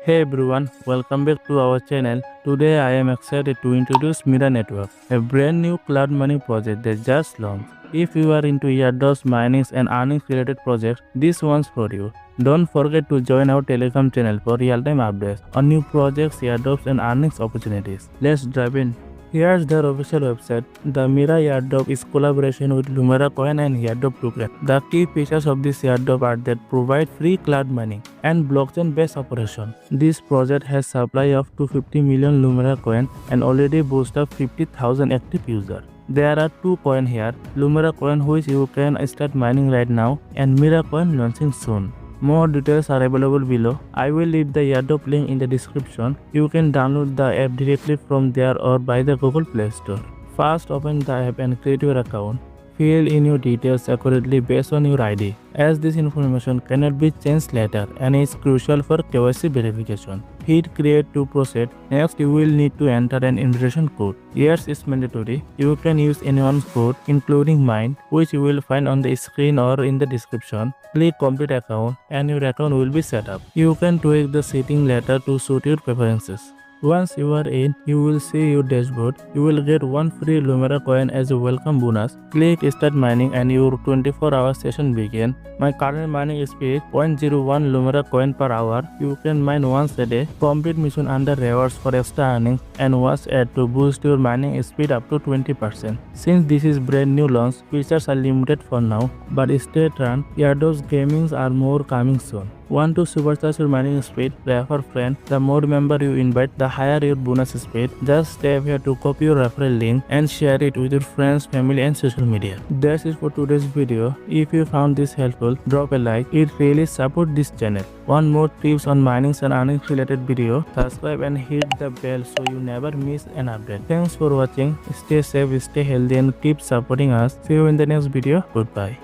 Hey everyone, welcome back to our channel. Today I am excited to introduce Mira Network, a brand new cloud money project that just launched. If you are into airdrops, minings and earnings related projects, this one's for you. Don't forget to join our Telegram channel for real-time updates on new projects, airdrops and earnings opportunities. Let's dive in. Here's their official website. The Mira Airdrop is collaboration with Lumira Coin and Airdrop token. The key features of this airdrop are that provide free cloud mining and blockchain-based operation. This project has supply of 250 million Lumira Coin and already boasts of 50,000 active users. There are two coins here, Lumira Coin which you can start mining right now and Mira Coin launching soon. More details are available below. I will leave the airdrop link in the description. You can download the app directly from there or by the Google Play Store. First open the app and create your account. Fill in your details accurately based on your ID, as this information cannot be changed later and is crucial for KYC verification. Hit create to proceed. Next, you will need to enter an invitation code. Yes, it's mandatory. You can use anyone's code, including mine, which you will find on the screen or in the description. Click complete account and your account will be set up. You can tweak the setting later to suit your preferences. Once you are in, you will see your dashboard. You will get one free Lumira coin as a welcome bonus. Click start mining and your 24-hour session begin. My current mining speed 0.01 Lumira coin per hour. You can mine once a day. Complete mission under rewards for extra earnings and watch ad to boost your mining speed up to 20%. Since this is brand new launch, features are limited for now, but stay tuned. Airdrops gamings are more coming soon. Want to supercharge your mining speed? Refer friend. The more member you invite, the higher your bonus speed. Just step here to copy your referral link and share it with your friends, family and social media. That's it for today's video. If you found this helpful, drop a like. It really supports this channel. Want more tips on mining and earnings related video? Subscribe and hit the bell so you never miss an update. Thanks for watching. Stay safe, stay healthy and keep supporting us. See you in the next video. Goodbye.